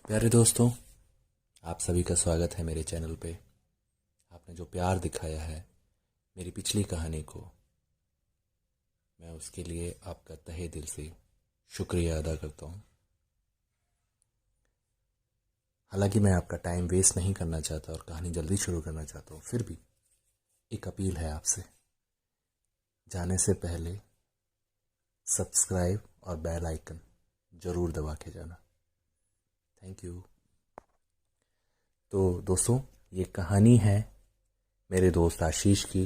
प्यारे दोस्तों, आप सभी का स्वागत है मेरे चैनल पे। आपने जो प्यार दिखाया है मेरी पिछली कहानी को, मैं उसके लिए आपका तहे दिल से शुक्रिया अदा करता हूँ। हालांकि मैं आपका टाइम वेस्ट नहीं करना चाहता और कहानी जल्दी शुरू करना चाहता हूँ, फिर भी एक अपील है आपसे। जाने से पहले सब्सक्राइब और बेल आइकन ज़रूर दबा के जाना। Thank you. तो दोस्तों, ये कहानी है मेरे दोस्त आशीष की,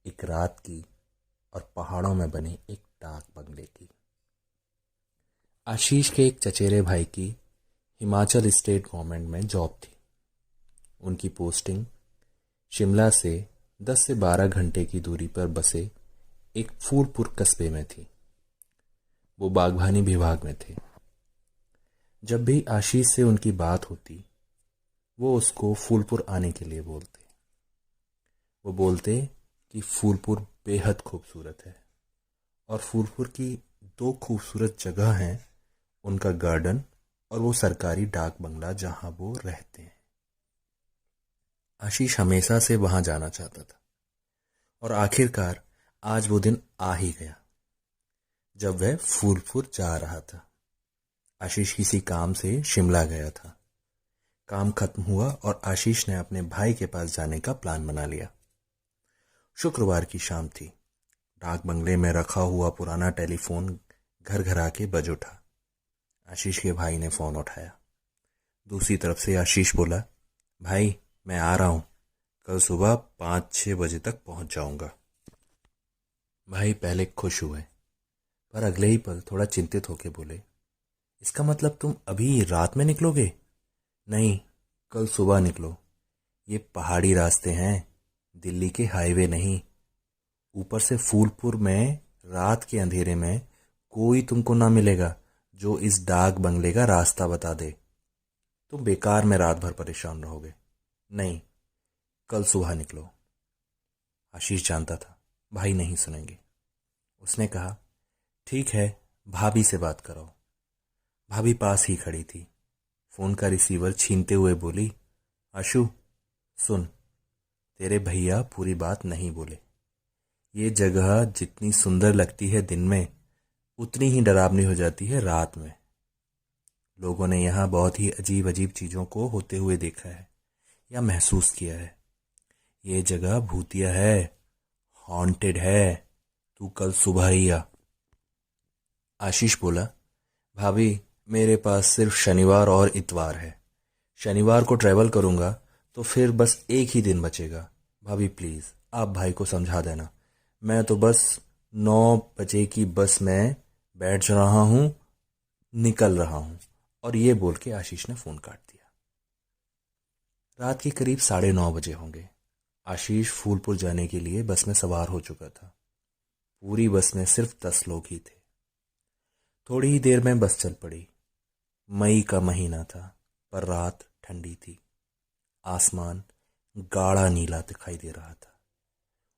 एक रात की और पहाड़ों में बने एक डाक बंगले की। आशीष के एक चचेरे भाई की हिमाचल स्टेट गवर्नमेंट में जॉब थी। उनकी पोस्टिंग शिमला से 10 से 12 घंटे की दूरी पर बसे एक फूलपुर कस्बे में थी। वो बागवानी विभाग में थे। जब भी आशीष से उनकी बात होती, वो उसको फूलपुर आने के लिए बोलते। वो बोलते कि फूलपुर बेहद खूबसूरत है और फूलपुर की दो खूबसूरत जगह हैं, उनका गार्डन और वो सरकारी डाक बंगला जहां वो रहते हैं। आशीष हमेशा से वहां जाना चाहता था और आखिरकार आज वो दिन आ ही गया जब वह फूलपुर जा रहा था। आशीष किसी काम से शिमला गया था। काम खत्म हुआ और आशीष ने अपने भाई के पास जाने का प्लान बना लिया। शुक्रवार की शाम थी। डाक बंगले में रखा हुआ पुराना टेलीफोन घर घर आके बज उठा। आशीष के भाई ने फोन उठाया। दूसरी तरफ से आशीष बोला, भाई मैं आ रहा हूं, कल सुबह 5-6 बजे तक पहुंच जाऊंगा। भाई पहले खुश हुए, पर अगले ही पल थोड़ा चिंतित होके बोले, इसका मतलब तुम अभी रात में निकलोगे? नहीं, कल सुबह निकलो। ये पहाड़ी रास्ते हैं, दिल्ली के हाईवे नहीं। ऊपर से फूलपुर में रात के अंधेरे में कोई तुमको ना मिलेगा जो इस डाक बंगले का रास्ता बता दे। तुम बेकार में रात भर परेशान रहोगे। नहीं, कल सुबह निकलो। आशीष जानता था भाई नहीं सुनेंगे। उसने कहा, ठीक है, भाभी से बात कराओ। भाभी पास ही खड़ी थी। फोन का रिसीवर छीनते हुए बोली, आशु सुन, तेरे भैया पूरी बात नहीं बोले। ये जगह जितनी सुंदर लगती है दिन में, उतनी ही डरावनी हो जाती है रात में। लोगों ने यहाँ बहुत ही अजीब अजीब चीजों को होते हुए देखा है या महसूस किया है। ये जगह भूतिया है, हॉन्टेड है। तू कल सुबह ही आ। आशीष बोला, भाभी मेरे पास सिर्फ शनिवार और इतवार है। शनिवार को ट्रैवल करूंगा तो फिर बस एक ही दिन बचेगा। भाभी प्लीज आप भाई को समझा देना। मैं तो बस 9 बजे की बस में बैठ रहा हूं, निकल रहा हूं। और ये बोल के आशीष ने फोन काट दिया। रात के करीब 9:30 बजे होंगे। आशीष फूलपुर जाने के लिए बस में सवार हो चुका था। पूरी बस में सिर्फ 10 लोग ही थे। थोड़ी ही देर में बस चल पड़ी। मई का महीना था, पर रात ठंडी थी। आसमान गाढ़ा नीला दिखाई दे रहा था।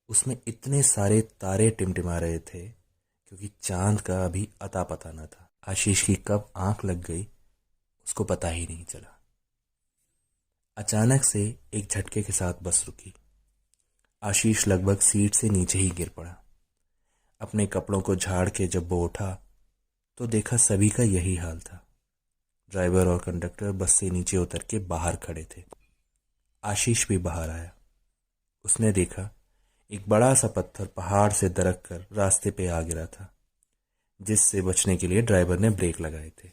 उसमें इतने सारे तारे टिमटिमा रहे थे क्योंकि चांद का अभी अता पता न था। आशीष की कब आंख लग गई उसको पता ही नहीं चला। अचानक से एक झटके के साथ बस रुकी। आशीष लगभग सीट से नीचे ही गिर पड़ा। अपने कपड़ों को झाड़ के जब वो उठा तो देखा सभी का यही हाल था। ड्राइवर और कंडक्टर बस से नीचे उतर के बाहर खड़े थे। आशीष भी बाहर आया। उसने देखा एक बड़ा सा पत्थर पहाड़ से दरक कर रास्ते पे आ गिरा था, जिससे बचने के लिए ड्राइवर ने ब्रेक लगाए थे।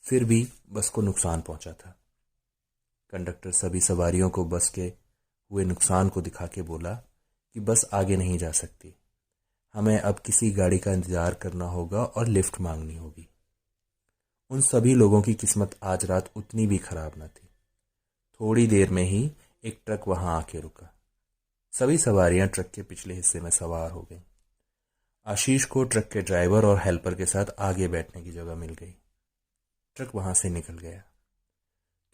फिर भी बस को नुकसान पहुंचा था। कंडक्टर सभी सवारियों को बस के हुए नुकसान को दिखा के बोला कि बस आगे नहीं जा सकती। हमें अब किसी गाड़ी का इंतजार करना होगा और लिफ्ट मांगनी होगी। उन सभी लोगों की किस्मत आज रात उतनी भी खराब न थी। थोड़ी देर में ही एक ट्रक वहां आके रुका। सभी सवारियां ट्रक के पिछले हिस्से में सवार हो गईं। आशीष को ट्रक के ड्राइवर और हेल्पर के साथ आगे बैठने की जगह मिल गई। ट्रक वहां से निकल गया।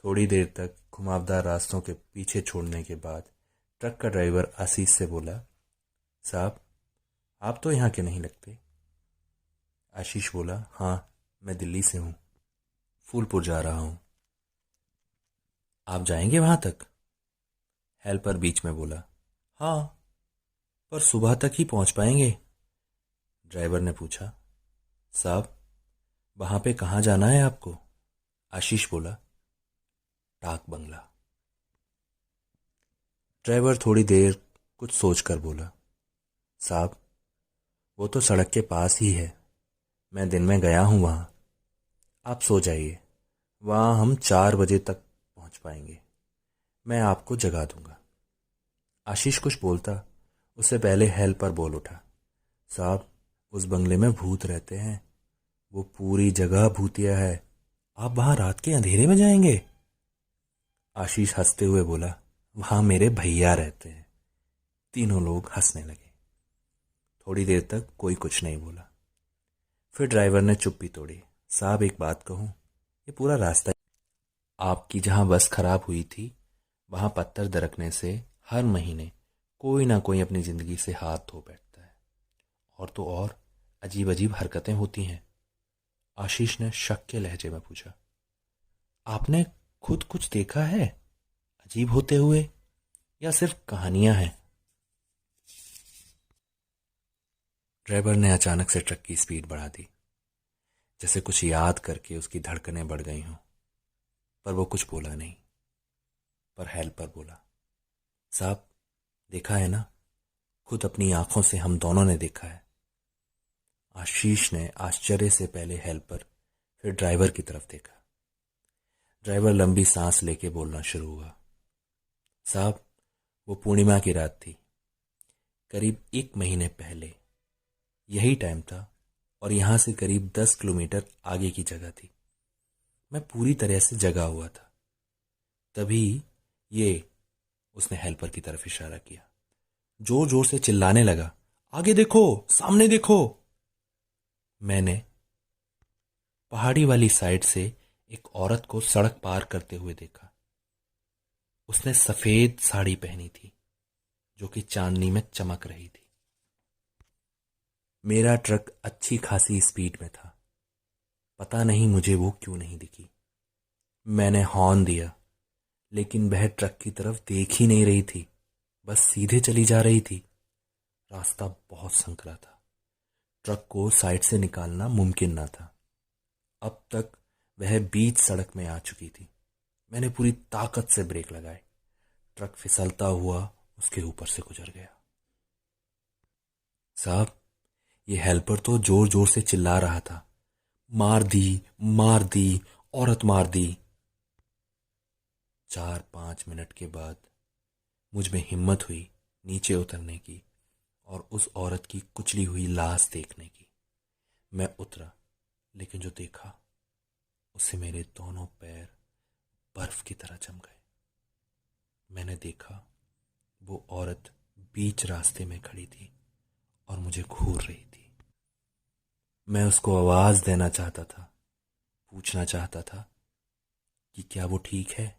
थोड़ी देर तक घुमावदार रास्तों के पीछे छोड़ने के बाद ट्रक का ड्राइवर आशीष से बोला, साहब आप तो यहाँ के नहीं लगते। आशीष बोला, हाँ मैं दिल्ली से हूँ। फूलपुर जा रहा हूं। आप जाएंगे वहां तक? हेल्पर बीच में बोला। हाँ, पर सुबह तक ही पहुंच पाएंगे। ड्राइवर ने पूछा। साहब, वहां पे कहाँ जाना है आपको? आशीष बोला। डाक बंगला। ड्राइवर थोड़ी देर कुछ सोचकर बोला। साहब, वो तो सड़क के पास ही है। मैं दिन में गया हूं वहां। आप सो जाइए, वहां हम 4 बजे तक पहुंच पाएंगे। मैं आपको जगा दूंगा। आशीष कुछ बोलता उससे पहले हेल्पर बोल उठा। साहब, उस बंगले में भूत रहते हैं। वो पूरी जगह भूतिया है। आप वहां रात के अंधेरे में जाएंगे? आशीष हंसते हुए बोला। वहां मेरे भैया रहते हैं। तीनों लोग हंसने लगे। थोड़ी देर तक कोई कुछ नहीं बोला। फिर ड्राइवर ने चुप्पी तोड़ी। साहब, एक बात कहूं, ये पूरा रास्ता आपकी जहां बस खराब हुई थी वहां पत्थर दरकने से हर महीने कोई ना कोई अपनी जिंदगी से हाथ धो बैठता है। और तो और अजीब अजीब हरकतें होती हैं। आशीष ने शक के लहजे में पूछा। आपने खुद कुछ देखा है अजीब होते हुए, या सिर्फ कहानियां हैं? ड्राइवर ने अचानक से ट्रक की स्पीड बढ़ा दी, जैसे कुछ याद करके उसकी धड़कनें बढ़ गई हों। पर वो कुछ बोला नहीं। पर हेल्पर बोला। साहब, देखा है ना, खुद अपनी आंखों से हम दोनों ने देखा है। आशीष ने आश्चर्य से पहले हेल्पर फिर ड्राइवर की तरफ देखा। ड्राइवर लंबी सांस लेके बोलना शुरू हुआ। साहब, वो पूर्णिमा की रात थी, करीब 1 महीने पहले। यही टाइम था और यहां से करीब 10 किलोमीटर आगे की जगह थी। मैं पूरी तरह से जगा हुआ था। तभी ये, उसने हेल्पर की तरफ इशारा किया, जोर जोर से चिल्लाने लगा। आगे देखो, सामने देखो। मैंने पहाड़ी वाली साइड से एक औरत को सड़क पार करते हुए देखा। उसने सफेद साड़ी पहनी थी जो कि चांदनी में चमक रही थी। मेरा ट्रक अच्छी खासी स्पीड में था। पता नहीं मुझे वो क्यों नहीं दिखी। मैंने हॉर्न दिया, लेकिन वह ट्रक की तरफ देख ही नहीं रही थी, बस सीधे चली जा रही थी। रास्ता बहुत संकरा था। ट्रक को साइड से निकालना मुमकिन न था। अब तक वह बीच सड़क में आ चुकी थी। मैंने पूरी ताकत से ब्रेक लगाए। ट्रक फिसलता हुआ उसके ऊपर से गुजर गया। साहब, ये हेल्पर तो जोर जोर से चिल्ला रहा था, मार दी, मार दी, औरत मार दी। 4-5 मिनट के बाद मुझ में हिम्मत हुई नीचे उतरने की और उस औरत की कुचली हुई लाश देखने की। मैं उतरा, लेकिन जो देखा उससे मेरे दोनों पैर बर्फ की तरह जम गए। मैंने देखा वो औरत बीच रास्ते में खड़ी थी और मुझे घूर रही थी। मैं उसको आवाज देना चाहता था, पूछना चाहता था कि क्या वो ठीक है,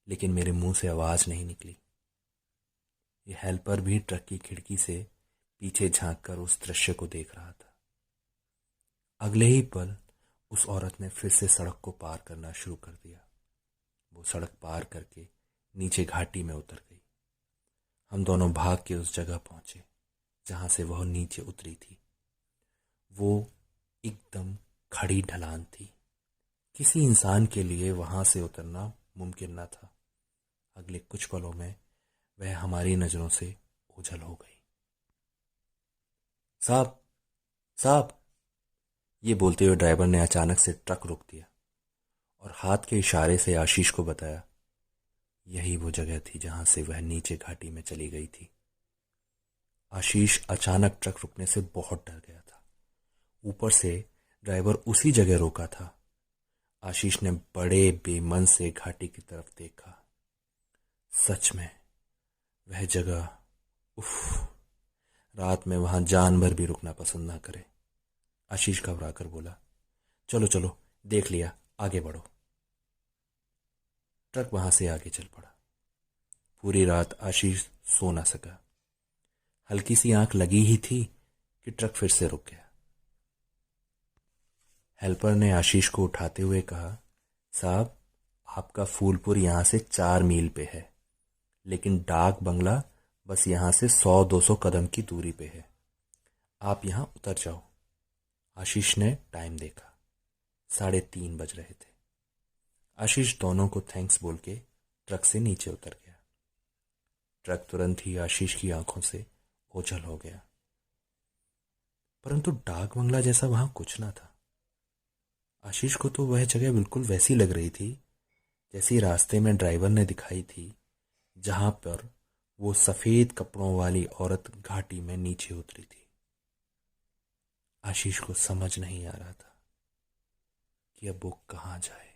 लेकिन मेरे मुंह से आवाज नहीं निकली। ये हेल्पर भी ट्रक की खिड़की से पीछे झांककर उस दृश्य को देख रहा था। अगले ही पल उस औरत ने फिर से सड़क को पार करना शुरू कर दिया। वो सड़क पार करके नीचे घाटी में उतर गई। हम दोनों भाग के उस जगह पहुंचे जहां से वह नीचे उतरी थी। वो एकदम खड़ी ढलान थी। किसी इंसान के लिए वहां से उतरना मुमकिन न था। अगले कुछ पलों में वह हमारी नजरों से ओझल हो गई। साहब, साहब, ये बोलते हुए ड्राइवर ने अचानक से ट्रक रोक दिया और हाथ के इशारे से आशीष को बताया, यही वो जगह थी जहां से वह नीचे घाटी में चली गई थी। आशीष अचानक ट्रक रुकने से बहुत डर गया था। ऊपर से ड्राइवर उसी जगह रोका था। आशीष ने बड़े बेमन से घाटी की तरफ देखा। सच में वह जगह, उफ, रात में वहां जानवर भी रुकना पसंद ना करे। आशीष घबरा कर बोला, चलो चलो, देख लिया, आगे बढ़ो। ट्रक वहां से आगे चल पड़ा। पूरी रात आशीष सो ना सका। हल्की सी आंख लगी ही थी कि ट्रक फिर से रुक गया। हेल्पर ने आशीष को उठाते हुए कहा, साहब, आपका फूलपुर यहाँ से 4 मील पे है, लेकिन डाक बंगला बस यहाँ से 100-200 कदम की दूरी पे है। आप यहाँ उतर जाओ। आशीष ने टाइम देखा। 3:30 बज रहे थे। आशीष दोनों को थैंक्स बोल के ट्रक से नीचे उतर गया। ट्रक तुरंत ही आशीष की आंखों से ओझल हो गया, परंतु डाक बंगला जैसा वहां कुछ ना था। आशीष को तो वह जगह बिल्कुल वैसी लग रही थी जैसी रास्ते में ड्राइवर ने दिखाई थी, जहां पर वो सफेद कपड़ों वाली औरत घाटी में नीचे उतरी थी। आशीष को समझ नहीं आ रहा था कि अब वो कहाँ जाए।